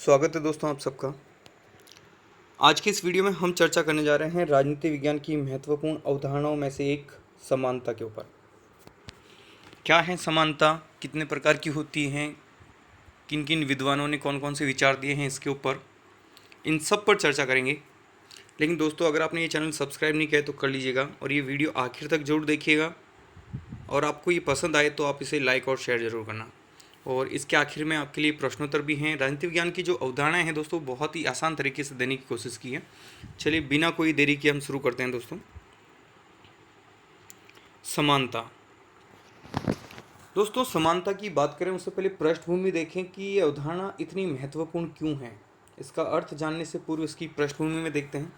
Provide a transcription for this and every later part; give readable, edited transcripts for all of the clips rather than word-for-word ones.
स्वागत है दोस्तों आप सबका। आज की इस वीडियो में हम चर्चा करने जा रहे हैं राजनीति विज्ञान की महत्वपूर्ण अवधारणाओं में से एक समानता के ऊपर। क्या है समानता, कितने प्रकार की होती हैं, किन किन विद्वानों ने कौन कौन से विचार दिए हैं इसके ऊपर, इन सब पर चर्चा करेंगे। लेकिन दोस्तों अगर आपने ये चैनल सब्सक्राइब नहीं किया है तो कर लीजिएगा और ये वीडियो आखिर तक जरूर देखिएगा और आपको ये पसंद आए तो आप इसे लाइक और शेयर ज़रूर करना। और इसके आखिर में आपके लिए प्रश्नोत्तर भी हैं। राजनीति विज्ञान की जो अवधारणाएं हैं दोस्तों बहुत ही आसान तरीके से देने की कोशिश की है। चलिए बिना कोई देरी के हम शुरू करते हैं दोस्तों। समानता। दोस्तों समानता की बात करें उससे पहले पृष्ठभूमि देखें कि ये अवधारणा इतनी महत्वपूर्ण क्यों है। इसका अर्थ जानने से पूर्व इसकी पृष्ठभूमि में देखते हैं।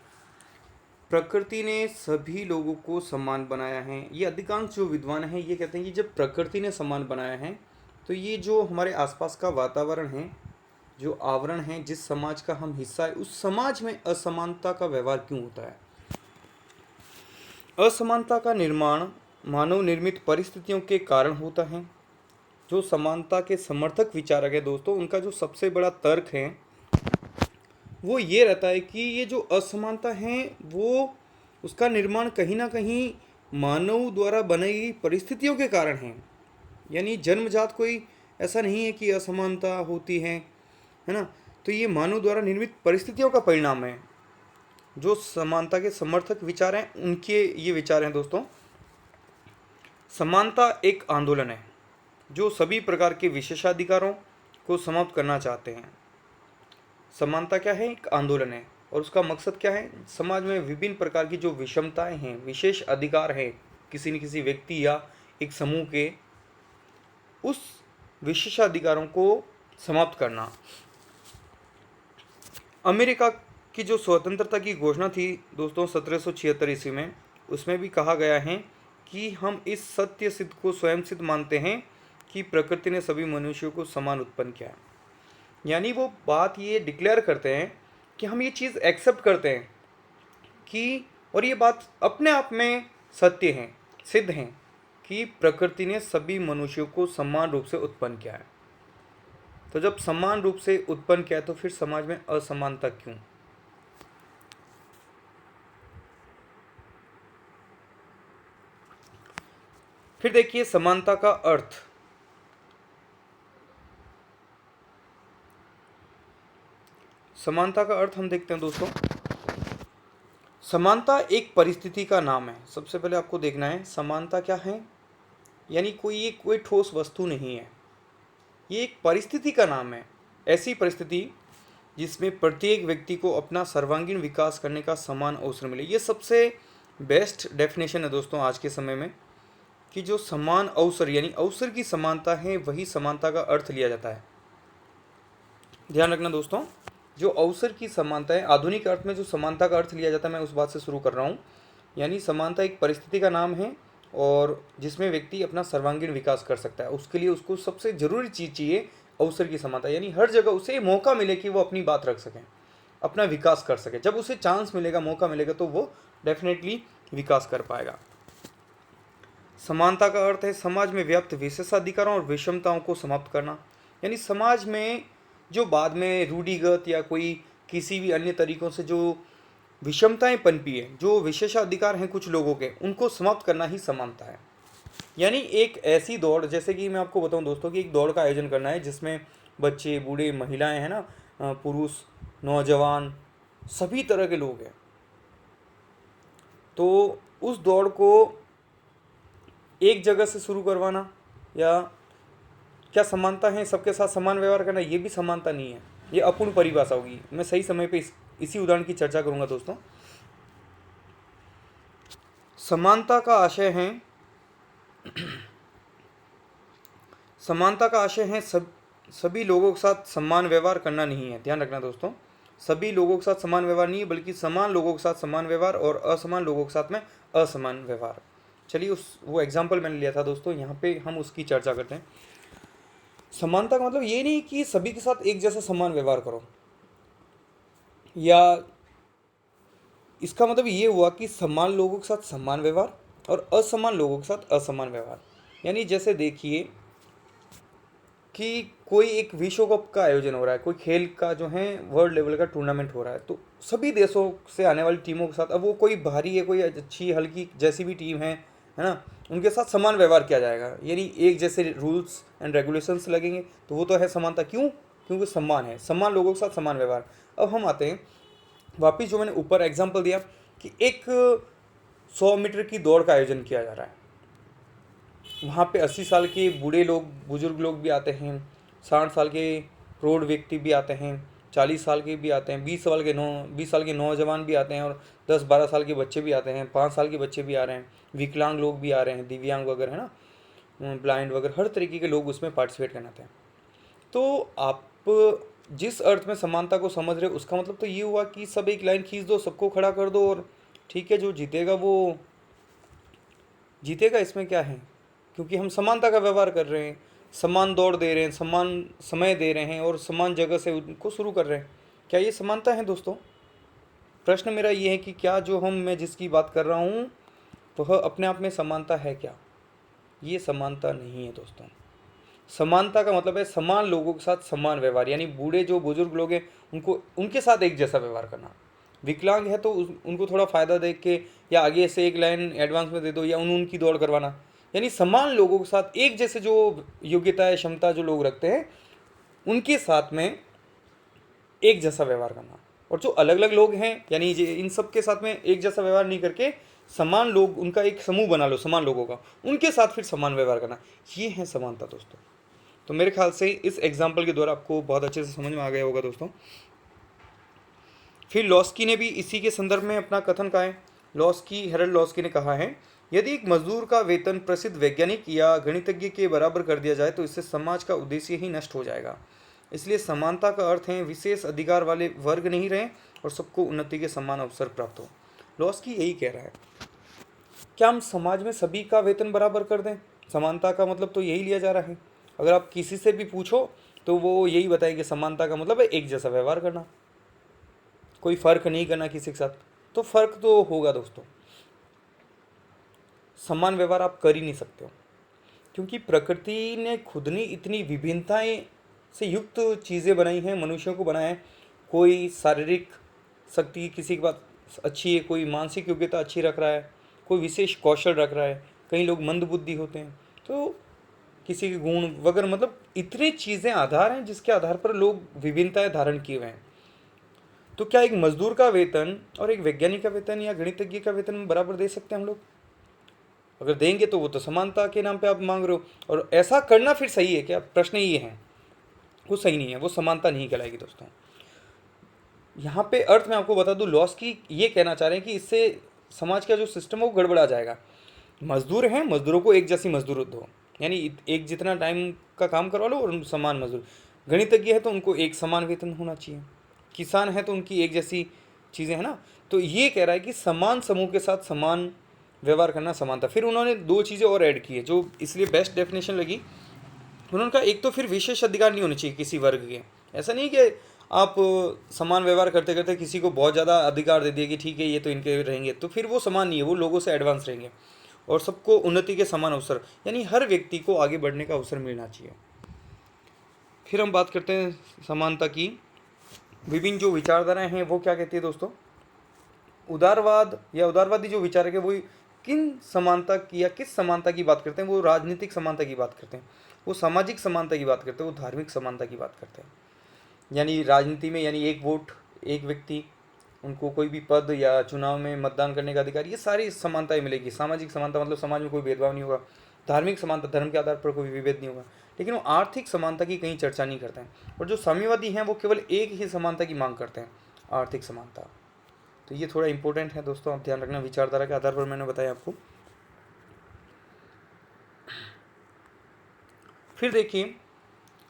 प्रकृति ने सभी लोगों को समान बनाया है। ये अधिकांश जो विद्वान हैं ये कहते हैं कि जब प्रकृति ने समान बनाया है तो ये जो हमारे आसपास का वातावरण है, जो आवरण है, जिस समाज का हम हिस्सा है, उस समाज में असमानता का व्यवहार क्यों होता है। असमानता का निर्माण मानव निर्मित परिस्थितियों के कारण होता है। जो समानता के समर्थक विचारक है दोस्तों, उनका जो सबसे बड़ा तर्क है वो ये रहता है कि ये जो असमानता है वो उसका निर्माण कहीं ना कहीं मानव द्वारा बनाई गई परिस्थितियों के कारण है। यानी जन्मजात कोई ऐसा नहीं है कि असमानता होती है ना। तो ये मानव द्वारा निर्मित परिस्थितियों का परिणाम है। जो समानता के समर्थक विचार हैं उनके ये विचार हैं दोस्तों। समानता एक आंदोलन है जो सभी प्रकार के विशेषाधिकारों को समाप्त करना चाहते हैं। समानता क्या है? एक आंदोलन है और उसका मकसद क्या है? समाज में विभिन्न प्रकार की जो विषमताएं हैं, विशेष अधिकार हैं किसी न किसी व्यक्ति या एक समूह के, उस विशेषाधिकारों को समाप्त करना। अमेरिका की जो स्वतंत्रता की घोषणा थी दोस्तों 1776 ईस्वी में, उसमें भी कहा गया है कि हम इस सत्य सिद्ध को स्वयं सिद्ध मानते हैं कि प्रकृति ने सभी मनुष्यों को समान उत्पन्न किया। यानी वो बात ये डिक्लेयर करते हैं कि हम ये चीज़ एक्सेप्ट करते हैं कि, और ये बात अपने आप में सत्य है, सिद्ध है कि प्रकृति ने सभी मनुष्यों को समान रूप से उत्पन्न किया है। तो जब समान रूप से उत्पन्न किया तो फिर समाज में असमानता क्यों? फिर देखिए समानता का अर्थ। समानता का अर्थ हम देखते हैं दोस्तों। समानता एक परिस्थिति का नाम है। सबसे पहले आपको देखना है समानता क्या है। यानी कोई ठोस वस्तु नहीं है, ये एक परिस्थिति का नाम है। ऐसी परिस्थिति जिसमें प्रत्येक व्यक्ति को अपना सर्वांगीण विकास करने का समान अवसर मिले। ये सबसे बेस्ट डेफिनेशन है दोस्तों आज के समय में कि जो समान अवसर यानी अवसर की समानता है वही समानता का अर्थ लिया जाता है। ध्यान रखना दोस्तों, जो अवसर की समानता है, आधुनिक अर्थ में जो समानता का अर्थ लिया जाता है, मैं उस बात से शुरू कर रहा हूँ। यानी समानता एक परिस्थिति का नाम है और जिसमें व्यक्ति अपना सर्वांगीण विकास कर सकता है। उसके लिए उसको सबसे ज़रूरी चीज़ चाहिए अवसर की समानता। यानी हर जगह उसे मौका मिले कि वो अपनी बात रख सकें, अपना विकास कर सके। जब उसे चांस मिलेगा, मौका मिलेगा, तो वो डेफिनेटली विकास कर पाएगा। समानता का अर्थ है समाज में व्याप्त विशेषाधिकारों और विषमताओं को समाप्त करना। यानी समाज में जो बाद में रूढ़िगत या कोई किसी भी अन्य तरीकों से जो विषमताएं पनपी है, जो विशेषाधिकार हैं कुछ लोगों के, उनको समाप्त करना ही समानता है। यानी एक ऐसी दौड़, जैसे कि मैं आपको बताऊं दोस्तों कि एक दौड़ का आयोजन करना है जिसमें बच्चे, बूढ़े, महिलाएं हैं ना, पुरुष, नौजवान, सभी तरह के लोग हैं। तो उस दौड़ को एक जगह से शुरू करवाना या क्या समानता है सबके साथ समान व्यवहार करना? ये भी समानता नहीं है, ये अपूर्ण परिभाषा होगी। मैं सही समय पे इसी उदाहरण की चर्चा करूंगा दोस्तों। समानता का आशय है समानता का आशय है सभी लोगों के साथ समान व्यवहार करना नहीं है। ध्यान रखना दोस्तों, सभी लोगों के साथ समान व्यवहार नहीं है, बल्कि समान लोगों के साथ समान व्यवहार और असमान लोगों के साथ में असमान व्यवहार। चलिए वो एग्जाम्पल मैंने लिया था दोस्तों, यहाँ पे हम उसकी चर्चा करते हैं। समानता का मतलब ये नहीं कि सभी के साथ एक जैसा समान व्यवहार करो, या इसका मतलब ये हुआ कि समान लोगों के साथ समान व्यवहार और असमान लोगों के साथ असमान व्यवहार। यानी जैसे देखिए कि कोई एक विश्व कप का आयोजन हो रहा है, कोई खेल का जो है वर्ल्ड लेवल का टूर्नामेंट हो रहा है, तो सभी देशों से आने वाली टीमों के साथ, अब वो कोई भारी है कोई अच्छी हल्की जैसी भी टीम है ना, उनके साथ समान व्यवहार किया जाएगा, यानी एक जैसे रूल्स एंड रेगुलेशंस लगेंगे, तो वो तो है समानता। क्यों? क्योंकि सम्मान है, समान लोगों के साथ समान व्यवहार। अब हम आते हैं वापिस जो मैंने ऊपर एग्जाम्पल दिया कि एक 100 मीटर की दौड़ का आयोजन किया जा रहा है, वहाँ पे 80 साल के बूढ़े लोग बुजुर्ग लोग भी आते हैं, 60 साल के प्रौढ़ व्यक्ति भी आते हैं, 40 साल के भी आते हैं, 20 साल के नौजवान भी आते हैं, और 10-12 साल के बच्चे भी आते हैं, 5 साल के बच्चे भी आ रहे हैं, विकलांग लोग भी आ रहे हैं, दिव्यांग वगैरह है ना, ब्लाइंड वगैरह, हर तरीके के लोग उसमें पार्टिसिपेट करना चाहते हैं। तो आप जिस अर्थ में समानता को समझ रहे हो, उसका मतलब तो ये हुआ कि सब एक लाइन खींच दो, सबको खड़ा कर दो, और ठीक है जो जीतेगा वो जीतेगा, इसमें क्या है, क्योंकि हम समानता का व्यवहार कर रहे हैं, समान दौड़ दे रहे हैं, समान समय दे रहे हैं, और समान जगह से उनको शुरू कर रहे हैं। क्या ये समानता है दोस्तों? प्रश्न मेरा ये है कि क्या जो मैं जिसकी बात कर रहा हूँ वह अपने आप में समानता है क्या? ये समानता नहीं है दोस्तों। समानता का मतलब है समान लोगों के साथ समान व्यवहार, यानी बूढ़े जो बुजुर्ग लोग हैं उनको उनके साथ एक जैसा व्यवहार करना। विकलांग है तो उनको थोड़ा फ़ायदा दे के या आगे से एक लाइन एडवांस में दे दो, या उनकी दौड़ करवाना, यानी समान लोगों के साथ एक जैसे जो योग्यता है क्षमता जो लोग रखते हैं उनके साथ में एक जैसा व्यवहार करना। और जो अलग अलग लोग हैं यानी इन सब के साथ में एक जैसा व्यवहार नहीं करके समान लोग, उनका एक समूह बना लो समान लोगों का, उनके साथ फिर समान व्यवहार करना, ये है समानता दोस्तों। तो मेरे ख्याल से इस एग्जाम्पल के द्वारा आपको बहुत अच्छे से समझ में आ गया होगा दोस्तों। फिर लॉस्की ने भी इसी के संदर्भ में अपना कथन कहा है। हेरल्ड लॉस्की ने कहा है, यदि एक मजदूर का वेतन प्रसिद्ध वैज्ञानिक या गणितज्ञ के बराबर कर दिया जाए तो इससे समाज का उद्देश्य ही नष्ट हो जाएगा। इसलिए समानता का अर्थ है विशेष अधिकार वाले वर्ग नहीं रहे और सबको उन्नति के समान अवसर प्राप्त हो। लॉस्की यही कह रहा है। क्या हम समाज में सभी का वेतन बराबर कर दें? समानता का मतलब तो यही लिया जा रहा है। अगर आप किसी से भी पूछो तो वो यही बताएंगे समानता का मतलब है एक जैसा व्यवहार करना, कोई फ़र्क नहीं करना किसी के साथ। तो फ़र्क तो होगा दोस्तों, समान व्यवहार आप कर ही नहीं सकते हो, क्योंकि प्रकृति ने खुद ने इतनी विभिन्नताएं से युक्त चीज़ें बनाई हैं, मनुष्यों को बनाया है। कोई शारीरिक शक्ति किसी के पास अच्छी है, कोई मानसिक योग्यता अच्छी रख रहा है, कोई विशेष कौशल रख रहा है, कई लोग मंदबुद्धि होते हैं, तो किसी के गुण वगैरह, मतलब इतनी चीज़ें आधार हैं जिसके आधार पर लोग विभिन्नताएं धारण किए हुए हैं। तो क्या एक मजदूर का वेतन और एक वैज्ञानिक का वेतन या गणितज्ञ का वेतन बराबर दे सकते हैं हम लोग? अगर देंगे तो वो तो समानता के नाम पे आप मांग रहे हो, और ऐसा करना फिर सही है क्या? प्रश्न ये है, वो सही नहीं है, वो समानता नहीं कहलाएगी दोस्तों। यहाँ पे अर्थ में आपको बता दूं, लॉस्की ये कहना चाह रहे हैं कि इससे समाज का जो सिस्टम है वो गड़बड़ा जाएगा। मजदूर हैं, मजदूरों को एक जैसी मजदूर दो, यानी एक जितना टाइम का काम करवा लो और समान मजदूर। गणितज्ञ है तो उनको एक समान वेतन होना चाहिए, किसान है तो उनकी एक जैसी चीज़ें है ना। तो ये कह रहा है कि समान समूह के साथ समान व्यवहार करना समानता। फिर उन्होंने दो चीज़ें और ऐड की है जो इसलिए बेस्ट डेफिनेशन लगी। उन्होंने कहा एक तो फिर विशेष अधिकार नहीं होने चाहिए किसी वर्ग के। ऐसा नहीं कि आप समान व्यवहार करते करते किसी को बहुत ज़्यादा अधिकार दे दिए कि ठीक है ये तो इनके रहेंगे, तो फिर वो समान नहीं है, वो लोगों से एडवांस रहेंगे। और सबको उन्नति के समान अवसर, यानी हर व्यक्ति को आगे बढ़ने का अवसर मिलना चाहिए। फिर हम बात करते हैं समानता की। विभिन्न जो विचारधाराएं हैं वो क्या कहती है दोस्तों? उदारवाद या उदारवादी जो विचारक है वो किन समानता की या किस समानता की बात करते हैं? वो राजनीतिक समानता की बात करते हैं, वो सामाजिक समानता की बात करते हैं, वो धार्मिक समानता की बात करते हैं। यानी राजनीति में यानी एक वोट एक व्यक्ति, उनको कोई भी पद या चुनाव में मतदान करने का अधिकार, ये सारी समानताएं मिलेगी। सामाजिक समानता मतलब समाज में कोई भेदभाव नहीं होगा। धार्मिक समानता, धर्म के आधार पर कोई विभेद नहीं होगा। लेकिन वो आर्थिक समानता की कहीं चर्चा नहीं करते हैं। और जो साम्यवादी हैं वो केवल एक ही समानता की मांग करते हैं, आर्थिक समानता। तो ये थोड़ा इंपॉर्टेंट है दोस्तों, आप ध्यान रखना। विचारधारा के आधार पर मैंने बताया आपको। फिर देखिए,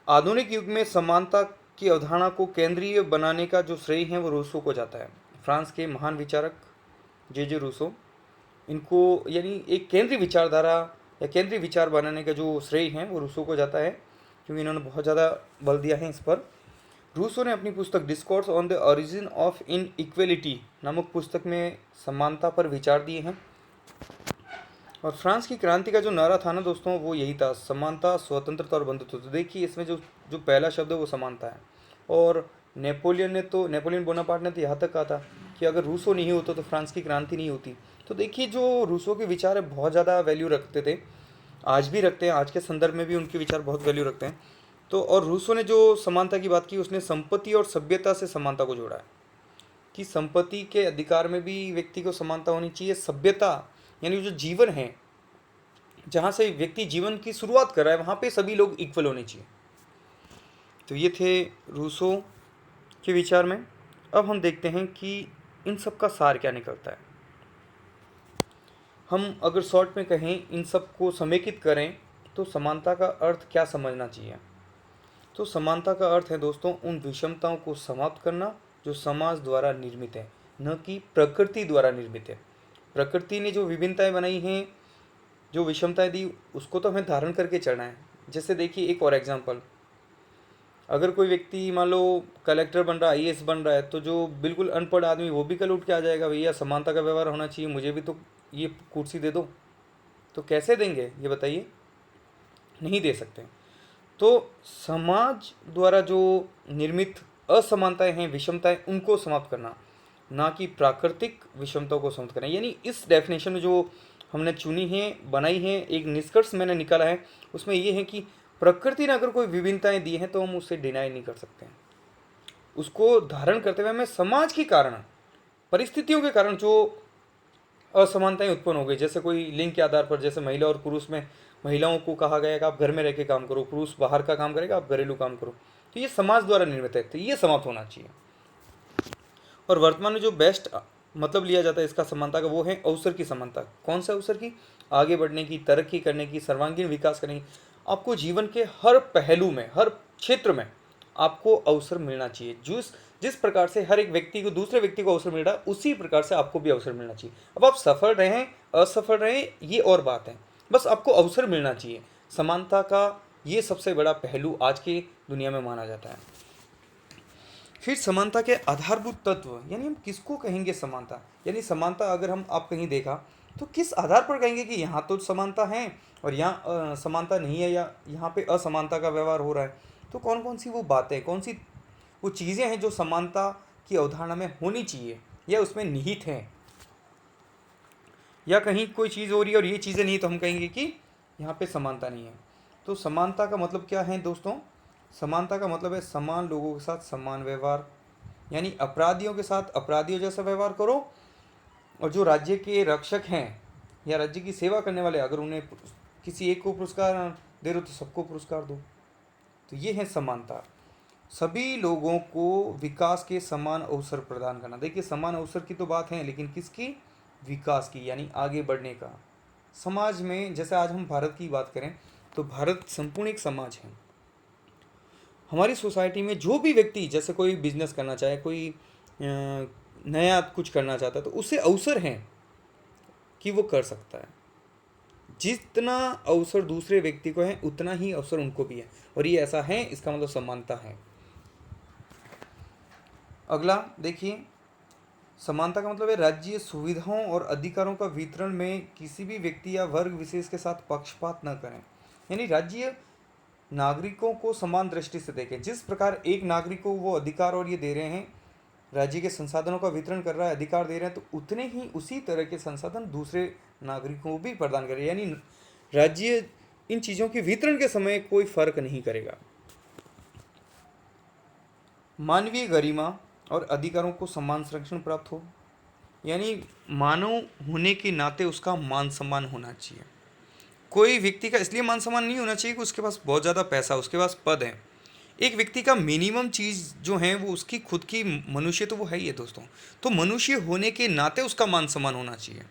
आधुनिक युग में समानता की अवधारणा को केंद्रीय बनाने का जो श्रेय है वो रूसो को जाता है। फ्रांस के महान विचारक जे रूसो, इनको यानी एक केंद्रीय विचारधारा या केंद्रीय विचार बनाने का जो श्रेय है वो रूसो को जाता है, क्योंकि इन्होंने बहुत ज़्यादा बल दिया है इस पर। रूसो ने अपनी पुस्तक discourse on the origin of in equality नामक पुस्तक में समानता पर विचार दिए हैं। और फ्रांस की क्रांति का जो नारा था ना दोस्तों, वो यही था, समानता, स्वतंत्रता और बंधुत्व। तो देखिए इसमें जो जो पहला शब्द है वो समानता है। और नेपोलियन बोनापार्ट ने तो यहाँ तक कहा था कि अगर रूसो नहीं होता तो फ्रांस की क्रांति नहीं होती। तो देखिए जो रूसो के विचार है बहुत ज़्यादा वैल्यू रखते थे, आज भी रखते हैं, आज के संदर्भ में भी उनके विचार बहुत वैल्यू रखते हैं। तो और रूसो ने जो समानता की बात की, उसने संपत्ति और सभ्यता से समानता को जोड़ा है कि संपत्ति के अधिकार में भी व्यक्ति को समानता होनी चाहिए। सभ्यता यानी जो जीवन है, जहाँ से व्यक्ति जीवन की शुरुआत कर रहा है, वहाँ पे सभी लोग इक्वल होने चाहिए। तो ये थे रूसो के विचार में। अब हम देखते हैं कि इन सब का सार क्या निकलता है। हम अगर शॉर्ट में कहें, इन सब को समेकित करें, तो समानता का अर्थ क्या समझना चाहिए। तो समानता का अर्थ है दोस्तों उन विषमताओं को समाप्त करना जो समाज द्वारा निर्मित है, न कि प्रकृति द्वारा निर्मित है। प्रकृति ने जो विभिन्नताएं बनाई हैं, जो विषमताएं दी, उसको तो हमें धारण करके चलना है। जैसे देखिए एक और एग्जांपल, अगर कोई व्यक्ति मान लो कलेक्टर बन रहा है, आईएएस बन रहा है, तो जो बिल्कुल अनपढ़ आदमी वो भी कल उठ के आ जाएगा, भैया समानता का व्यवहार होना चाहिए, मुझे भी तो ये कुर्सी दे दो। तो कैसे देंगे ये बताइए, नहीं दे सकते। तो समाज द्वारा जो निर्मित असमानताएं हैं, विषमताएं, उनको समाप्त करना, ना कि प्राकृतिक विषमताओं को समाप्त करना। यानी इस डेफिनेशन में जो हमने चुनी है, बनाई है, एक निष्कर्ष मैंने निकाला है, उसमें ये है कि प्रकृति ने अगर कोई विभिन्नताएं दी हैं तो हम उसे डिनाई नहीं कर सकते हैं। उसको धारण करते हुए हमें समाज के कारण, परिस्थितियों के कारण जो असमानताएं उत्पन्न हो गई, जैसे कोई लिंग के आधार पर, जैसे महिला और पुरुष में महिलाओं को कहा गया कि आप घर में रह के काम करो, पुरुष बाहर का काम करेगा, आप घरेलू काम करो, तो ये समाज द्वारा निर्मित है, तो ये समाप्त होना चाहिए। और वर्तमान में जो बेस्ट मतलब लिया जाता है इसका समानता का, वो है अवसर की समानता। कौन सा अवसर की? आगे बढ़ने की, तरक्की करने की, सर्वांगीण विकास करने की। आपको जीवन के हर पहलू में, हर क्षेत्र में आपको अवसर मिलना चाहिए। जिस प्रकार से हर एक व्यक्ति को, दूसरे व्यक्ति को अवसर मिल रहा है, उसी प्रकार से आपको भी अवसर मिलना चाहिए। अब आप सफल रहें, असफल रहें, ये और बात है, बस आपको अवसर मिलना चाहिए। समानता का ये सबसे बड़ा पहलू आज की दुनिया में माना जाता है। फिर समानता के आधारभूत तत्व, यानी हम किसको कहेंगे समानता। यानी समानता अगर हम आप कहीं देखा तो किस आधार पर कहेंगे कि यहाँ तो समानता है और यहाँ समानता नहीं है, या यहाँ पे असमानता का व्यवहार हो रहा है। तो कौन कौन सी वो बातें, कौन सी वो चीज़ें हैं जो समानता की अवधारणा में होनी चाहिए या उसमें निहित हैं। या कहीं कोई चीज़ हो रही है और ये चीज़ें नहीं, तो हम कहेंगे कि यहाँ पे समानता नहीं है। तो समानता का मतलब क्या है दोस्तों? समानता का मतलब है समान लोगों के साथ समान व्यवहार, यानी अपराधियों के साथ अपराधियों जैसा व्यवहार करो, और जो राज्य के रक्षक हैं या राज्य की सेवा करने वाले, अगर उन्हें किसी एक को पुरस्कार दे रहे हो तो सबको पुरस्कार दो। तो ये है समानता। सभी लोगों को विकास के समान अवसर प्रदान करना। देखिए समान अवसर की तो बात है, लेकिन किसकी? विकास की, यानी आगे बढ़ने का। समाज में जैसे आज हम भारत की बात करें तो भारत संपूर्ण एक समाज है। हमारी सोसाइटी में जो भी व्यक्ति, जैसे कोई बिजनेस करना चाहे, कोई नया कुछ करना चाहता है, तो उसे अवसर हैं कि वो कर सकता है। जितना अवसर दूसरे व्यक्ति को है उतना ही अवसर उनको भी है, और ये ऐसा है, इसका मतलब समानता है। अगला देखिए, समानता का मतलब है राज्य सुविधाओं और अधिकारों का वितरण में किसी भी व्यक्ति या वर्ग विशेष के साथ पक्षपात न करें। यानी राज्य नागरिकों को समान दृष्टि से देखें। जिस प्रकार एक नागरिक को वो अधिकार और ये दे रहे हैं, राज्य के संसाधनों का वितरण कर रहा है, अधिकार दे रहे हैं, तो उतने ही उसी तरह के संसाधन दूसरे नागरिकों को भी प्रदान कर रहे हैं। यानी राज्य इन चीज़ों के वितरण के समय कोई फर्क नहीं करेगा। मानवीय गरिमा और अधिकारों को समान संरक्षण प्राप्त हो, यानी मानव होने के नाते उसका मान सम्मान होना चाहिए। कोई व्यक्ति का इसलिए मान सम्मान नहीं होना चाहिए कि उसके पास बहुत ज़्यादा पैसा, उसके पास पद है। एक व्यक्ति का मिनिमम चीज़ जो है वो उसकी खुद की मनुष्य, तो वो है ही है दोस्तों। तो मनुष्य होने के नाते उसका मान सम्मान होना चाहिए,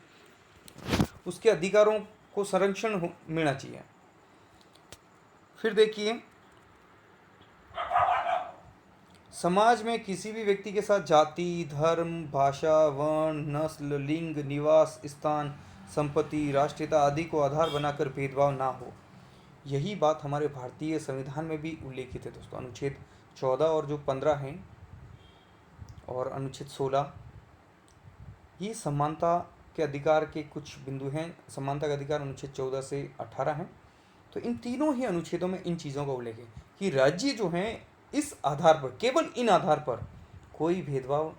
उसके अधिकारों को संरक्षण मिलना चाहिए। फिर देखिए, समाज में किसी भी व्यक्ति के साथ जाति, धर्म, भाषा, वर्ण, नस्ल, लिंग, निवास स्थान, संपत्ति, राष्ट्रीयता आदि को आधार बनाकर भेदभाव ना हो। यही बात हमारे भारतीय संविधान में भी उल्लेखित है दोस्तों। अनुच्छेद 14 और जो 15 हैं, और अनुच्छेद 16, ये समानता के अधिकार के कुछ बिंदु हैं। समानता का अधिकार अनुच्छेद 14 से 18 हैं। तो इन तीनों ही अनुच्छेदों में इन चीज़ों का उल्लेख है कि राज्य जो हैं इस आधार पर, केवल इन आधार पर कोई भेदभाव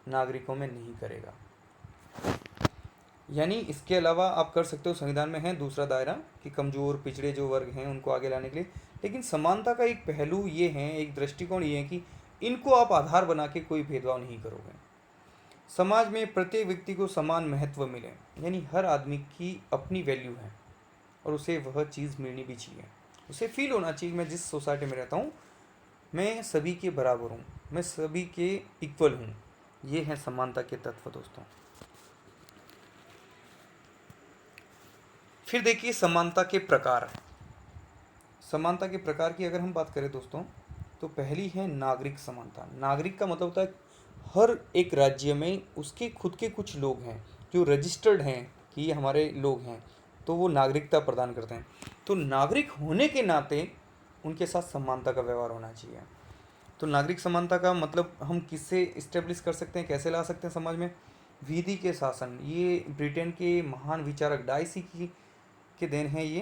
नागरिकों में नहीं करेगा। यानी इसके अलावा आप कर सकते हो, संविधान में है दूसरा दायरा कि कमज़ोर पिछड़े जो वर्ग हैं उनको आगे लाने के लिए, लेकिन समानता का एक पहलू ये है, एक दृष्टिकोण ये है कि इनको आप आधार बना के कोई भेदभाव नहीं करोगे। समाज में प्रत्येक व्यक्ति को समान महत्व मिले, यानी हर आदमी की अपनी वैल्यू है और उसे वह चीज़ मिलनी भी चाहिए। उसे फील होना चाहिए मैं जिस सोसाइटी में रहता हूँ मैं सभी के बराबर हूँ, मैं सभी के इक्वल हूँ। ये है समानता के तत्व दोस्तों। फिर देखिए समानता के प्रकार। समानता के प्रकार की अगर हम बात करें दोस्तों, तो पहली है नागरिक समानता। नागरिक का मतलब होता है हर एक राज्य में उसके खुद के कुछ लोग हैं जो रजिस्टर्ड हैं कि ये हमारे लोग हैं, तो वो नागरिकता प्रदान करते हैं। तो नागरिक होने के नाते उनके साथ समानता का व्यवहार होना चाहिए। तो नागरिक समानता का मतलब हम किससे इस्टेब्लिश कर सकते हैं, कैसे ला सकते हैं समाज में? विधि के शासन। ये ब्रिटेन के महान विचारक डाइसी की के देन है ये,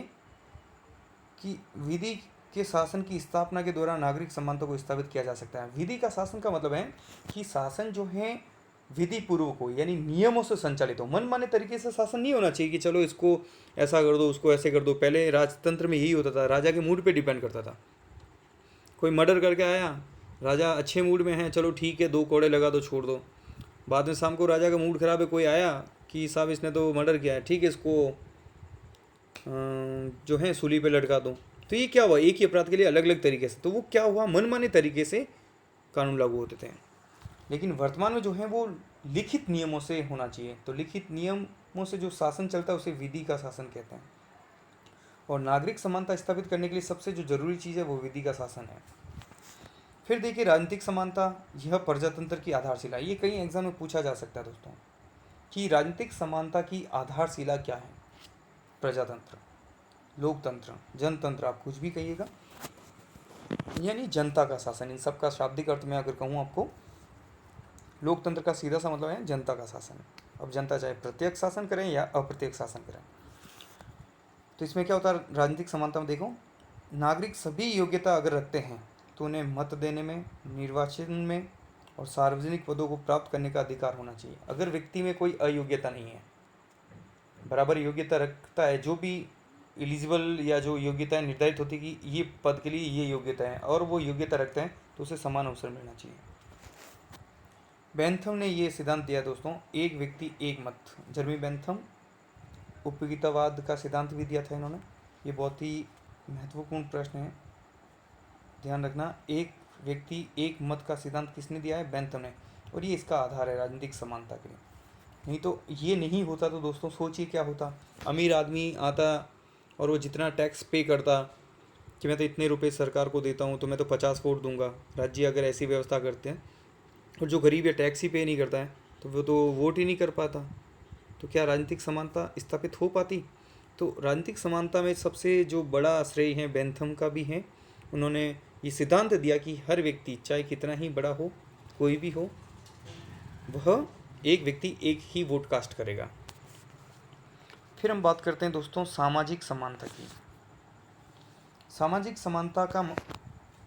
कि विधि के शासन की स्थापना के द्वारा नागरिक समानता को स्थापित किया जा सकता है। विधि का शासन का मतलब है कि शासन जो है विधि पूर्वक हो, यानी नियमों से संचालित हो। मनमाने तरीके से शासन नहीं होना चाहिए कि चलो इसको ऐसा कर दो उसको ऐसे कर दो। पहले राजतंत्र में यही होता था, राजा के मूड पे डिपेंड करता था। कोई मर्डर करके आया, राजा अच्छे मूड में है, चलो ठीक है 2 कोड़े लगा दो छोड़ दो। बाद में शाम को राजा का मूड खराब है, कोई आया कि साहब इसने तो मर्डर किया है, ठीक है इसको जो है सूली पे लटका दो। तो ये क्या हुआ, एक ही अपराध के लिए अलग अलग तरीके से, तो वो क्या हुआ, मनमाने तरीके से कानून लागू होते थे। लेकिन वर्तमान में जो है वो लिखित नियमों से होना चाहिए। तो लिखित नियमों से जो शासन चलता है उसे विधि का शासन कहते हैं। और नागरिक समानता स्थापित करने के लिए सबसे जो जरूरी चीज़ है वो विधि का शासन है। फिर देखिए राजनीतिक समानता, यह प्रजातंत्र की आधारशिला। ये कई एग्जाम में पूछा जा सकता है दोस्तों कि राजनीतिक समानता की आधारशिला क्या है। प्रजातंत्र, लोकतंत्र, जनतंत्र, आप कुछ भी कहिएगा, यानी जनता का शासन। इन सब का शाब्दिक अर्थ में अगर कहूँ आपको, लोकतंत्र का सीधा सा मतलब है जनता का शासन। अब जनता चाहे प्रत्यक्ष शासन करें या अप्रत्यक्ष शासन करें। तो इसमें क्या होता है राजनीतिक समानता में, देखो नागरिक सभी योग्यता अगर रखते हैं तो उन्हें मत देने में, निर्वाचन में और सार्वजनिक पदों को प्राप्त करने का अधिकार होना चाहिए। अगर व्यक्ति में कोई अयोग्यता नहीं है, बराबर योग्यता रखता है, जो भी एलिजिबल या जो योग्यताएं निर्धारित होती है कि ये पद के लिए ये योग्यता है और वो योग्यता रखते हैं, तो उसे समान अवसर मिलना चाहिए। बेंथम ने ये सिद्धांत दिया दोस्तों, एक व्यक्ति एक मत। जर्मी बेंथम उपयोगितावाद का सिद्धांत भी दिया था इन्होंने। ये बहुत ही महत्वपूर्ण प्रश्न है, ध्यान रखना। एक व्यक्ति एक मत का सिद्धांत किसने दिया है? बेंथम ने। और ये इसका आधार है राजनीतिक समानता के लिए। नहीं तो ये नहीं होता तो दोस्तों सोचिए क्या होता। अमीर आदमी आता और वो जितना टैक्स पे करता कि मैं तो इतने रुपए सरकार को देता हूँ तो मैं तो 50 वोट दूंगा। राज्य अगर ऐसी व्यवस्था करते हैं, और जो गरीब या टैक्स ही पे नहीं करता है तो वो तो वोट ही नहीं कर पाता, तो क्या राजनीतिक समानता स्थापित हो पाती? तो राजनीतिक समानता में सबसे जो बड़ा श्रेय है बेंथम का भी है। उन्होंने ये सिद्धांत दिया कि हर व्यक्ति चाहे कितना ही बड़ा हो, कोई भी हो, वह एक व्यक्ति एक ही वोट कास्ट करेगा। फिर हम बात करते हैं दोस्तों सामाजिक समानता की। सामाजिक समानता का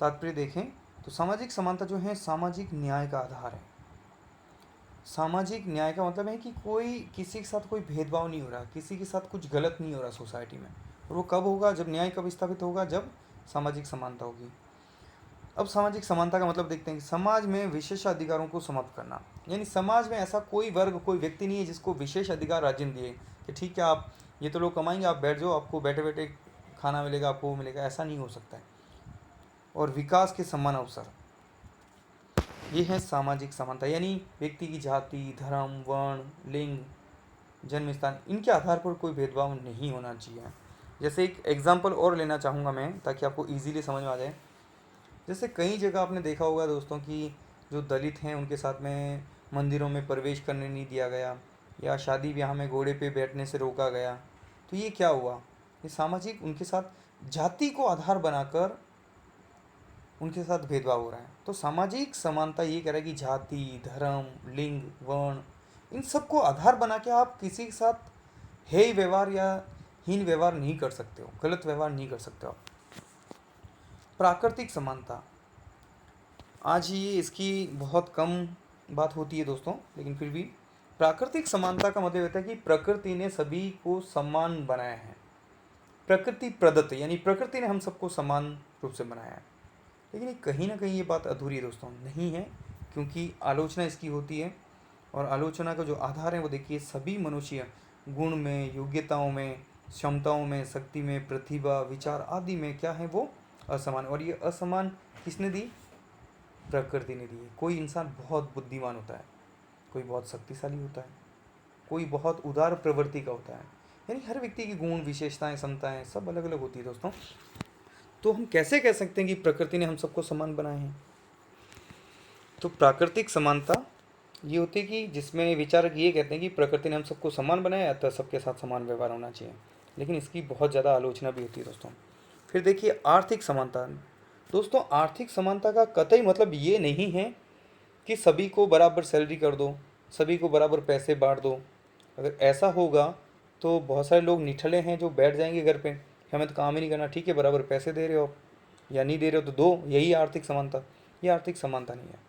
तात्पर्य देखें तो सामाजिक समानता जो है सामाजिक न्याय का आधार है। सामाजिक न्याय का मतलब है कि कोई किसी के साथ कोई भेदभाव नहीं हो रहा, किसी के साथ कुछ गलत नहीं हो रहा सोसाइटी में। और वो कब होगा? जब न्याय कब स्थापित होगा? जब सामाजिक समानता होगी। अब सामाजिक समानता का मतलब देखते हैं कि समाज में विशेष अधिकारों को समाप्त करना। यानी समाज में ऐसा कोई वर्ग, कोई व्यक्ति नहीं है जिसको विशेष अधिकार राज्य ने दिए कि ठीक है आप ये तो लोग कमाएंगे, आप बैठ जाओ, आपको बैठे बैठे खाना मिलेगा, आपको वो मिलेगा। ऐसा नहीं हो सकता है। और विकास के समान अवसर, ये है सामाजिक समानता। यानी व्यक्ति की जाति, धर्म, वर्ण, लिंग, जन्म स्थान, इनके आधार पर कोई भेदभाव नहीं होना चाहिए। जैसे एक एग्जाम्पल और लेना चाहूँगा मैं ताकि आपको इजीली समझ में आ जाए। जैसे कई जगह आपने देखा होगा दोस्तों कि जो दलित हैं उनके साथ में मंदिरों में प्रवेश करने नहीं दिया गया, या शादी ब्याह में घोड़े पे बैठने से रोका गया। तो ये क्या हुआ? ये सामाजिक, उनके साथ जाति को आधार बनाकर उनके साथ भेदभाव हो रहा है। तो सामाजिक समानता ये कह रहा है कि जाति, धर्म, लिंग, वर्ण, इन सबको आधार बना के आप किसी के साथ हेय व्यवहार या हीन व्यवहार नहीं कर सकते हो, गलत व्यवहार नहीं कर सकते हो आप। प्राकृतिक समानता, आज ये इसकी बहुत कम बात होती है दोस्तों, लेकिन फिर भी प्राकृतिक समानता का मतलब होता है कि प्रकृति ने सभी को समान बनाया है। प्रकृति प्रदत्त, यानी प्रकृति ने हम सबको समान रूप से बनाया है। लेकिन ये कहीं ना कहीं ये बात अधूरी है दोस्तों, नहीं है, क्योंकि आलोचना इसकी होती है। और आलोचना का जो आधार है वो देखिए, सभी मनुष्य गुण में, योग्यताओं में, क्षमताओं में, शक्ति में, प्रतिभा, विचार आदि में क्या है, वो असमान। और ये असमान किसने दी? प्रकृति ने दी है। कोई इंसान बहुत बुद्धिमान होता है, कोई बहुत शक्तिशाली होता है, कोई बहुत उदार प्रवृत्ति का होता है। यानी हर व्यक्ति की गुण, विशेषताएं, क्षमताएं सब अलग अलग होती है दोस्तों। तो हम कैसे कह सकते हैं कि प्रकृति ने हम सबको समान बनाए हैं? तो प्राकृतिक समानता ये होती है कि जिसमें विचारक ये कहते हैं कि प्रकृति ने हम सबको समान बनाया, अतः सबके साथ समान व्यवहार होना चाहिए। लेकिन इसकी बहुत ज़्यादा आलोचना भी होती है दोस्तों। फिर देखिए आर्थिक समानता। दोस्तों आर्थिक समानता का कतई मतलब ये नहीं है कि सभी को बराबर सैलरी कर दो, सभी को बराबर पैसे बांट दो। अगर ऐसा होगा तो बहुत सारे लोग निठले हैं जो बैठ जाएंगे घर पे, हमें तो काम ही नहीं करना, ठीक है बराबर पैसे दे रहे हो या नहीं दे रहे हो तो दो, यही आर्थिक समानता। ये आर्थिक समानता नहीं है।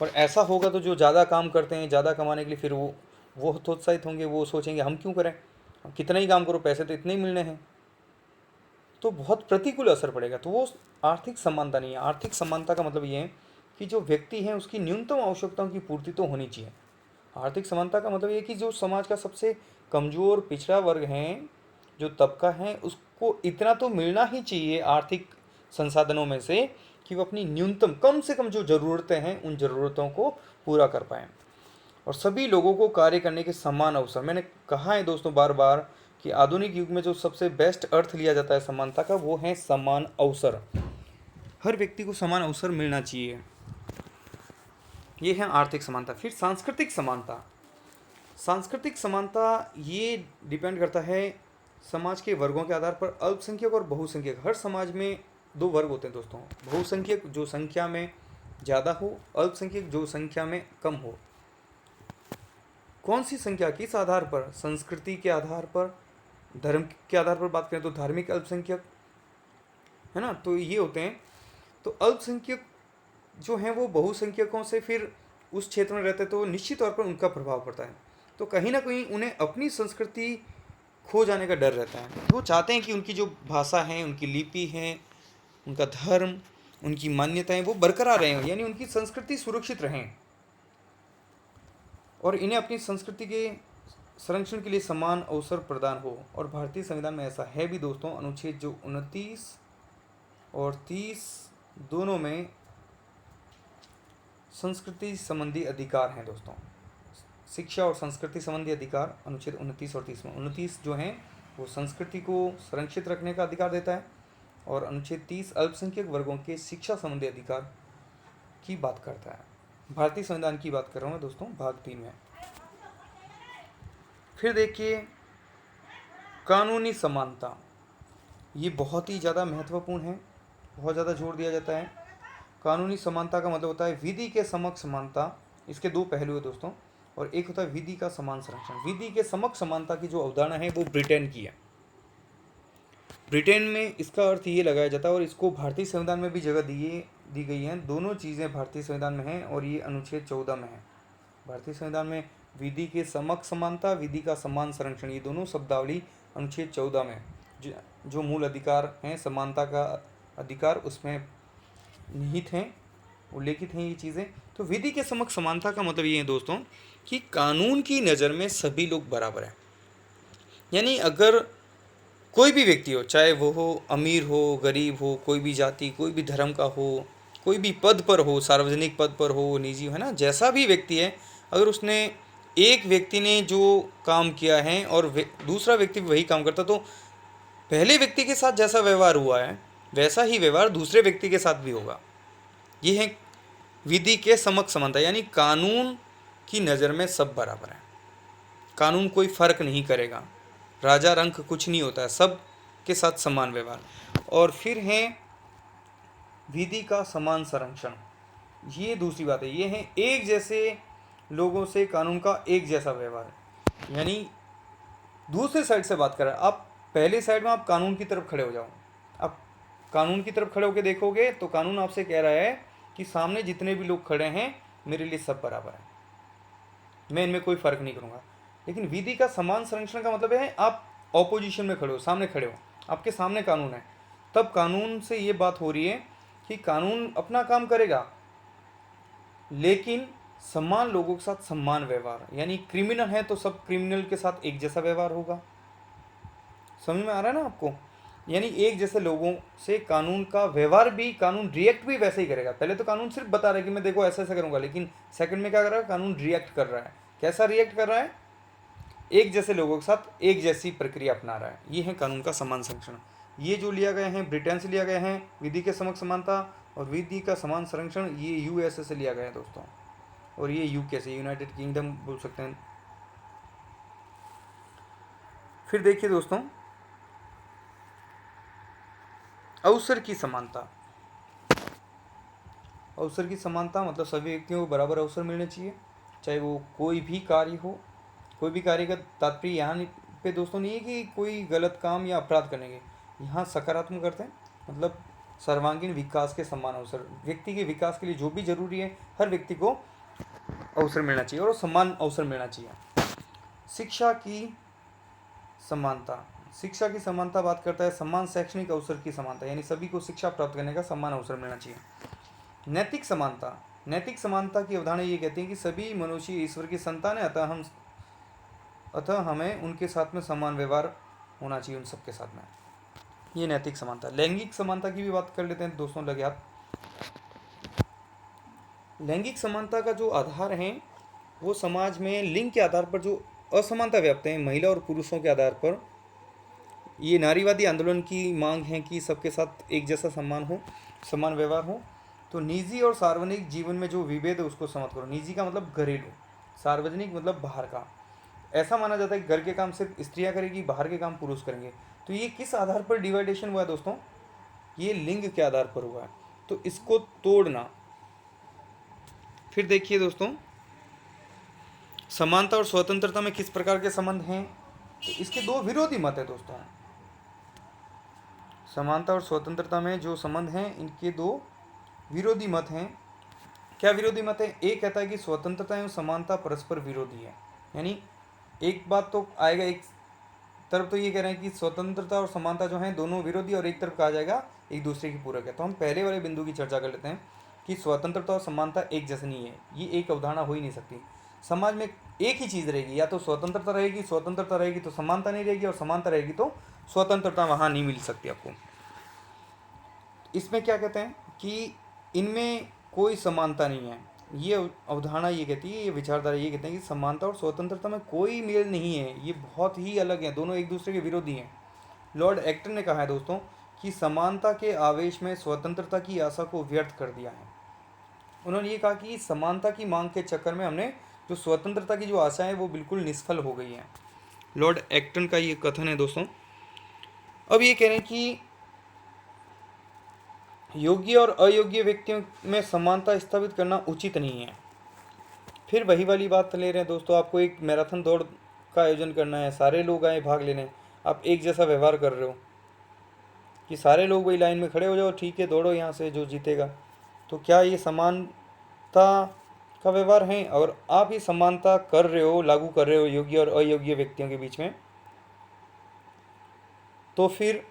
और ऐसा होगा तो जो ज़्यादा काम करते हैं, ज़्यादा कमाने के लिए, फिर वो हतोत्साहित होंगे, वो सोचेंगे हम क्यों करें, कितना ही काम करो, पैसे तो इतने ही मिलने हैं, तो बहुत प्रतिकूल असर पड़ेगा। तो वो आर्थिक समानता नहीं है। आर्थिक समानता का मतलब ये है कि जो व्यक्ति है उसकी न्यूनतम आवश्यकताओं की पूर्ति तो होनी चाहिए। आर्थिक समानता का मतलब ये कि जो समाज का सबसे कमज़ोर पिछड़ा वर्ग है, जो तबका है, उसको इतना तो मिलना ही चाहिए आर्थिक संसाधनों में से कि वो अपनी न्यूनतम, कम से कम जो ज़रूरतें हैं उन ज़रूरतों को पूरा कर पाएँ। और सभी लोगों को कार्य करने के समान अवसर। मैंने कहा है दोस्तों बार बार कि आधुनिक युग में जो सबसे बेस्ट अर्थ लिया जाता है समानता का, वो है समान अवसर। हर व्यक्ति को समान अवसर मिलना चाहिए, ये है आर्थिक समानता। फिर सांस्कृतिक समानता। सांस्कृतिक समानता ये डिपेंड करता है समाज के वर्गों के आधार पर। अल्पसंख्यक और बहुसंख्यक, हर समाज में दो वर्ग होते हैं दोस्तों। बहुसंख्यक जो संख्या में ज़्यादा हो, अल्पसंख्यक जो संख्या में कम हो। कौन सी संख्या, किस आधार पर? संस्कृति के आधार पर, धर्म के आधार पर बात करें तो धार्मिक अल्पसंख्यक है ना, तो ये होते हैं। तो अल्पसंख्यक जो हैं वो बहुसंख्यकों से फिर उस क्षेत्र में रहते तो निश्चित तौर पर उनका प्रभाव पड़ता है। तो कहीं ना कहीं उन्हें अपनी संस्कृति खो जाने का डर रहता है। वो चाहते हैं कि उनकी जो भाषा है, उनकी लिपि है, उनका धर्म, उनकी मान्यताएं वो बरकरार रहें, यानी उनकी संस्कृति सुरक्षित रहें और इन्हें अपनी संस्कृति के संरक्षण के लिए समान अवसर प्रदान हो। और भारतीय संविधान में ऐसा है भी दोस्तों। अनुच्छेद जो 29 और 30 दोनों में संस्कृति संबंधी अधिकार हैं दोस्तों। शिक्षा और संस्कृति संबंधी अधिकार अनुच्छेद 29 और 30 में। 29 जो हैं वो संस्कृति को संरक्षित रखने का अधिकार देता है और अनुच्छेद 30 अल्पसंख्यक वर्गों के शिक्षा संबंधी अधिकार की बात करता है। भारतीय संविधान की बात कर रहा हूँ दोस्तों, भाग 3 में। फिर देखिए कानूनी समानता, ये बहुत ही ज़्यादा महत्वपूर्ण है, बहुत ज़्यादा जोर दिया जाता है। कानूनी समानता का मतलब होता है विधि के समक्ष समानता। इसके दो पहलू है दोस्तों, और एक होता है विधि का समान संरक्षण। विधि के समक्ष समानता की जो अवधारणा है वो ब्रिटेन की है। ब्रिटेन में इसका अर्थ ये लगाया जाता है और इसको भारतीय संविधान में भी जगह दी गई है। दोनों चीज़ें भारतीय संविधान में हैं और ये अनुच्छेद 14 में है। भारतीय संविधान में विधि के समक्ष समानता, विधि का समान संरक्षण, ये दोनों शब्दावली अनुच्छेद 14 में जो मूल अधिकार हैं, समानता का अधिकार, उसमें निहित हैं, उल्लेखित हैं ये चीज़ें। तो विधि के समक्ष समानता का मतलब ये है दोस्तों कि कानून की नज़र में सभी लोग बराबर हैं। यानी अगर कोई भी व्यक्ति हो, चाहे वो हो अमीर हो, गरीब हो, कोई भी जाति, कोई भी धर्म का हो, कोई भी पद पर हो, सार्वजनिक पद पर हो, निजी, है ना, जैसा भी व्यक्ति है, अगर उसने, एक व्यक्ति ने जो काम किया है और दूसरा व्यक्ति भी वही काम करता, तो पहले व्यक्ति के साथ जैसा व्यवहार हुआ है वैसा ही व्यवहार दूसरे व्यक्ति के साथ भी होगा। ये है विधि के समक्ष समानता, यानी कानून की नज़र में सब बराबर हैं। कानून कोई फर्क नहीं करेगा, राजा रंक कुछ नहीं होता है, सब के साथ समान व्यवहार। और फिर है विधि का समान संरक्षण, ये दूसरी बात है। ये है एक जैसे लोगों से कानून का एक जैसा व्यवहार है। यानी दूसरे साइड से बात कर रहा है। आप पहले साइड में आप कानून की तरफ खड़े हो जाओ, आप कानून की तरफ खड़े होकर देखोगे तो कानून आपसे कह रहा है कि सामने जितने भी लोग खड़े हैं मेरे लिए सब बराबर है, मैं इनमें कोई फ़र्क नहीं करूँगा। लेकिन विधि का समान संरक्षण का मतलब है आप ऑपोजिशन में खड़े हो, सामने खड़े हो, आपके सामने कानून है। तब कानून से ये बात हो रही है कि कानून अपना काम करेगा, लेकिन समान लोगों के साथ समान व्यवहार। यानी क्रिमिनल है तो सब क्रिमिनल के साथ एक जैसा व्यवहार होगा। समझ में आ रहा है ना आपको? यानी एक जैसे लोगों से कानून का व्यवहार भी, कानून रिएक्ट भी वैसे ही करेगा। पहले तो कानून सिर्फ बता रहा है कि मैं देखो ऐसा ऐसा करूंगा, लेकिन सेकंड में क्या कर रहा है? कानून रिएक्ट कर रहा है। कैसा रिएक्ट कर रहा है? एक जैसे लोगों के साथ एक जैसी प्रक्रिया अपना रहा है। ये है कानून का समान संरक्षण। ये जो लिया गया है ब्रिटेन से लिया गया है, विधि के समक्ष समानता और विधि का समान संरक्षण, ये यूएसए से लिया गया है दोस्तों, और ये यूके से, यूनाइटेड किंगडम बोल सकते हैं। फिर देखिए दोस्तों, अवसर की समानता। अवसर की समानता मतलब सभी व्यक्तियों को बराबर अवसर मिलने चाहिए, चाहे वो कोई भी कार्य हो। कोई भी कार्य का तात्पर्य यहाँ पे दोस्तों नहीं है कि कोई गलत काम या अपराध करने के, यहाँ सकारात्मक करते हैं मतलब सर्वांगीण विकास के समान अवसर। व्यक्ति के विकास के लिए जो भी जरूरी है, हर व्यक्ति को अवसर मिलना चाहिए और समान अवसर मिलना चाहिए। शिक्षा की समानता। शिक्षा की समानता बात करता है समान शैक्षणिक अवसर की समानता, यानी सभी को शिक्षा प्राप्त करने का समान अवसर मिलना चाहिए। नैतिक समानता। नैतिक समानता की अवधारणा ये कहती है कि सभी मनुष्य ईश्वर की संतान है, अतः हमें उनके साथ में समान व्यवहार होना चाहिए, उन सबके साथ में। ये नैतिक समानता। लैंगिक समानता की भी बात कर लेते हैं दोस्तों लगे आप। लैंगिक समानता का जो आधार है वो समाज में लिंग के आधार पर जो असमानता व्याप्त है, महिला और पुरुषों के आधार पर, ये नारीवादी आंदोलन की मांग है कि सबके साथ एक जैसा सम्मान हो, समान व्यवहार हो। तो निजी और सार्वजनिक जीवन में जो विभेद है उसको समाप्त करो। निजी का मतलब घरेलू, सार्वजनिक मतलब बाहर का। ऐसा माना जाता है कि घर के काम सिर्फ स्त्रियां करेगी, बाहर के काम पुरुष करेंगे। तो ये किस आधार पर डिवाइडेशन हुआ है दोस्तों? ये लिंग के आधार पर हुआ है। तो इसको तोड़ना। फिर देखिए दोस्तों, समानता और स्वतंत्रता में किस प्रकार के संबंध हैं? तो इसके दो विरोधी मत है दोस्तों। समानता और स्वतंत्रता में जो संबंध हैं इनके दो विरोधी मत हैं। क्या विरोधी मत है? एक कहता है कि स्वतंत्रता एवं समानता परस्पर विरोधी है। यानी एक बात तो आएगा, एक तरफ तो ये कह रहे हैं कि स्वतंत्रता और समानता जो है दोनों विरोधी, और एक तरफ कहा जाएगा एक दूसरे की पूरक है। तो हम पहले वाले बिंदु की चर्चा कर लेते हैं कि स्वतंत्रता और समानता एक जैसे नहीं है, ये एक अवधारणा हो ही नहीं सकती। समाज में एक ही चीज़ रहेगी, या तो स्वतंत्रता रहेगी, स्वतंत्रता रहेगी तो समानता नहीं रहेगी, और समानता रहेगी तो स्वतंत्रता वहाँ नहीं मिल सकती आपको। इसमें क्या कहते हैं कि इनमें कोई समानता नहीं है। ये अवधारणा ये कहती है, ये विचारधारा ये कहते हैं कि समानता और स्वतंत्रता में कोई मेल नहीं है, ये बहुत ही अलग हैं, दोनों एक दूसरे के विरोधी हैं। लॉर्ड एक्टन ने कहा है दोस्तों कि समानता के आवेश में स्वतंत्रता की आशा को व्यर्थ कर दिया है। उन्होंने ये कहा कि समानता की मांग के चक्कर में हमने जो स्वतंत्रता की जो आशा है वो बिल्कुल निष्फल हो गई है। लॉर्ड एक्टन का ये कथन है दोस्तों। अब ये कह रहे हैं कि योग्य और अयोग्य व्यक्तियों में समानता स्थापित करना उचित नहीं है। फिर वही वाली बात ले रहे हैं दोस्तों, आपको एक मैराथन दौड़ का आयोजन करना है, सारे लोग आए भाग लेने, आप एक जैसा व्यवहार कर रहे हो कि सारे लोग वही लाइन में खड़े हो जाओ, ठीक है दौड़ो यहाँ से, जो जीतेगा। तो क्या ये समानता का व्यवहार है? और आप ये समानता कर रहे हो, लागू कर रहे हो योग्य और अयोग्य व्यक्तियों के बीच में, तो फिर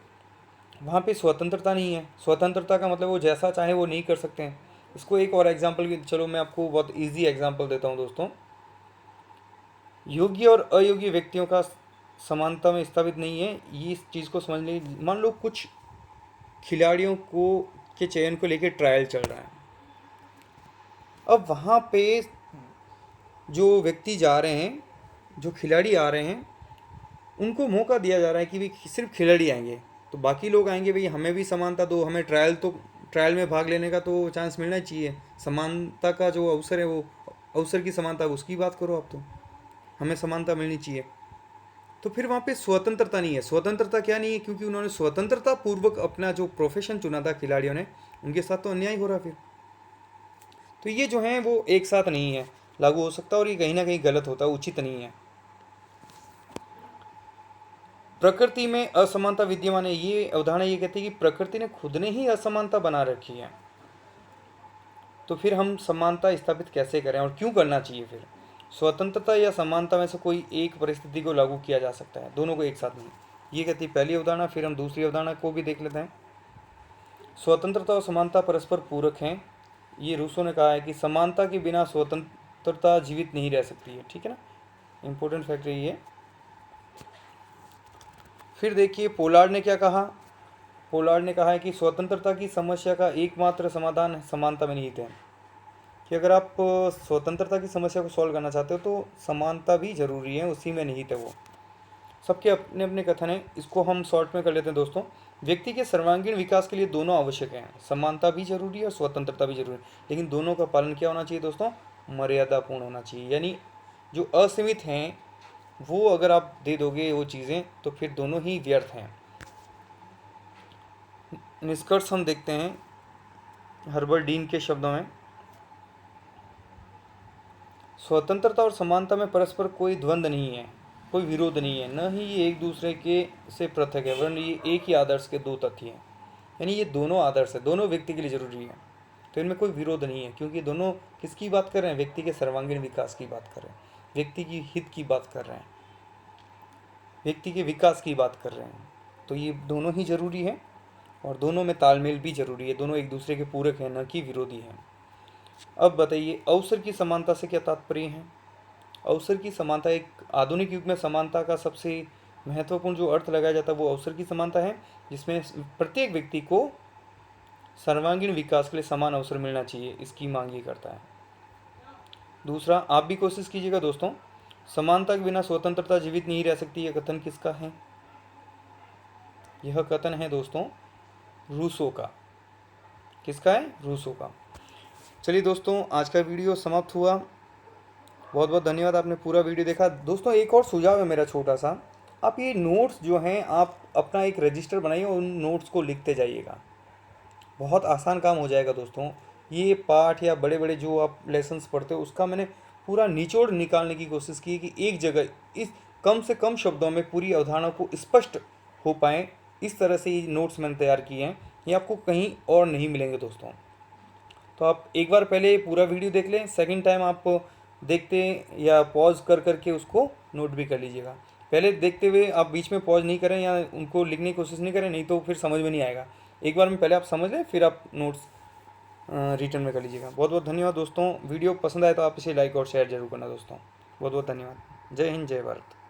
वहाँ पे स्वतंत्रता नहीं है। स्वतंत्रता का मतलब वो जैसा चाहे वो नहीं कर सकते हैं। इसको एक और एग्जांपल, चलो मैं आपको बहुत इजी एग्जांपल देता हूँ दोस्तों। योग्य और अयोग्य व्यक्तियों का समानता में स्थापित नहीं है, ये इस चीज़ को समझ लीजिए। मान लो कुछ खिलाड़ियों को के चयन को लेकर ट्रायल चल रहा है। अब वहाँ पे जो व्यक्ति जा रहे हैं, जो खिलाड़ी आ रहे हैं, उनको मौका दिया जा रहा है कि भाई सिर्फ खिलाड़ी आएंगे, तो बाकी लोग आएंगे, भाई हमें भी समानता दो, हमें ट्रायल में भाग लेने का तो चांस मिलना चाहिए। समानता का जो अवसर है, वो अवसर की समानता, उसकी बात करो आप, तो हमें समानता मिलनी चाहिए। तो फिर वहाँ पे स्वतंत्रता नहीं है। स्वतंत्रता क्या नहीं है? क्योंकि उन्होंने स्वतंत्रता पूर्वक अपना जो प्रोफेशन चुना था खिलाड़ियों ने, उनके साथ तो अन्याय हो रहा फिर। तो ये जो है वो एक साथ नहीं है। लागू हो सकता है, और ये कहीं ना कहीं गलत होता है, उचित नहीं है। प्रकृति में असमानता विद्यमान है, ये अवधारणा ये कहती है कि प्रकृति ने खुद ने ही असमानता बना रखी है, तो फिर हम समानता स्थापित कैसे करें और क्यों करना चाहिए फिर। स्वतंत्रता या समानता में से कोई एक परिस्थिति को लागू किया जा सकता है, दोनों को एक साथ नहीं। ये कहती है पहली अवधारणा। फिर हम दूसरी अवधारणा को भी देख लेते हैं। स्वतंत्रता और समानता परस्पर पूरक हैं। ये रूसो ने कहा है कि समानता के बिना स्वतंत्रता जीवित नहीं रह सकती है, ठीक है ना, इंपॉर्टेंट फैक्ट ये है। फिर देखिए पोलार्ड ने क्या कहा। पोलार्ड ने कहा है कि स्वतंत्रता की समस्या का एकमात्र समाधान समानता में निहित है, कि अगर आप स्वतंत्रता की समस्या को सॉल्व करना चाहते हो तो समानता भी जरूरी है, उसी में निहित है वो। सबके अपने अपने कथन हैं, इसको हम शॉर्ट में कर लेते हैं दोस्तों। व्यक्ति के सर्वांगीण विकास के लिए दोनों आवश्यक हैं, समानता भी जरूरी है और स्वतंत्रता भी जरूरी है, लेकिन दोनों का पालन क्या होना चाहिए दोस्तों, मर्यादापूर्ण होना चाहिए। यानी जो असीमित हैं वो अगर आप दे दोगे वो चीज़ें तो फिर दोनों ही व्यर्थ हैं। निष्कर्ष हम देखते हैं हर्बर्ट डीन के शब्दों में। स्वतंत्रता और समानता में परस्पर कोई द्वंद्व नहीं है, कोई विरोध नहीं है, न ही ये एक दूसरे के से पृथक है, वरन ये एक ही आदर्श के दो तथ्य हैं। यानी ये दोनों आदर्श है, दोनों व्यक्ति के लिए जरूरी है, तो इनमें कोई विरोध नहीं है, क्योंकि दोनों किसकी बात कर रहे हैं, व्यक्ति के सर्वांगीण विकास की बात कर रहे हैं, व्यक्ति की हित की बात कर रहे हैं, व्यक्ति के विकास की बात कर रहे हैं। तो ये दोनों ही जरूरी है और दोनों में तालमेल भी जरूरी है, दोनों एक दूसरे के पूरक हैं, न कि विरोधी हैं। अब बताइए अवसर की समानता से क्या तात्पर्य है। अवसर की समानता, एक आधुनिक युग में समानता का सबसे महत्वपूर्ण जो अर्थ लगाया जाता है वो अवसर की समानता है, जिसमें प्रत्येक व्यक्ति को सर्वांगीण विकास के लिए समान अवसर मिलना चाहिए, इसकी मांग ये करता है। दूसरा, आप भी कोशिश कीजिएगा दोस्तों, समानता के बिना स्वतंत्रता जीवित नहीं रह सकती, यह कथन किसका है। यह कथन है दोस्तों रूसो का। किसका है, रूसो का। चलिए दोस्तों आज का वीडियो समाप्त हुआ, बहुत बहुत धन्यवाद, आपने पूरा वीडियो देखा। दोस्तों एक और सुझाव है मेरा छोटा सा, आप ये नोट्स जो हैं आप अपना एक रजिस्टर बनाइए और उन नोट्स को लिखते जाइएगा, बहुत आसान काम हो जाएगा दोस्तों। ये पाठ या बड़े बड़े जो आप लेसन्स पढ़ते हो उसका मैंने पूरा निचोड़ निकालने की कोशिश की कि एक जगह इस कम से कम शब्दों में पूरी अवधारणा को स्पष्ट हो पाए, इस तरह से ये नोट्स मैंने तैयार किए हैं, ये आपको कहीं और नहीं मिलेंगे दोस्तों। तो आप एक बार पहले पूरा वीडियो देख लें, सेकंड टाइम आप देखते या पॉज कर करके उसको नोट भी कर लीजिएगा। पहले देखते हुए आप बीच में पॉज नहीं करें या उनको लिखने की कोशिश नहीं करें, नहीं तो फिर समझ में नहीं आएगा। एक बार में पहले आप समझ लें, फिर आप नोट्स रिटर्न में कर लीजिएगा। बहुत बहुत धन्यवाद दोस्तों, वीडियो पसंद आए तो आप इसे लाइक और शेयर जरूर करना दोस्तों। बहुत बहुत धन्यवाद। जय हिंद, जय भारत।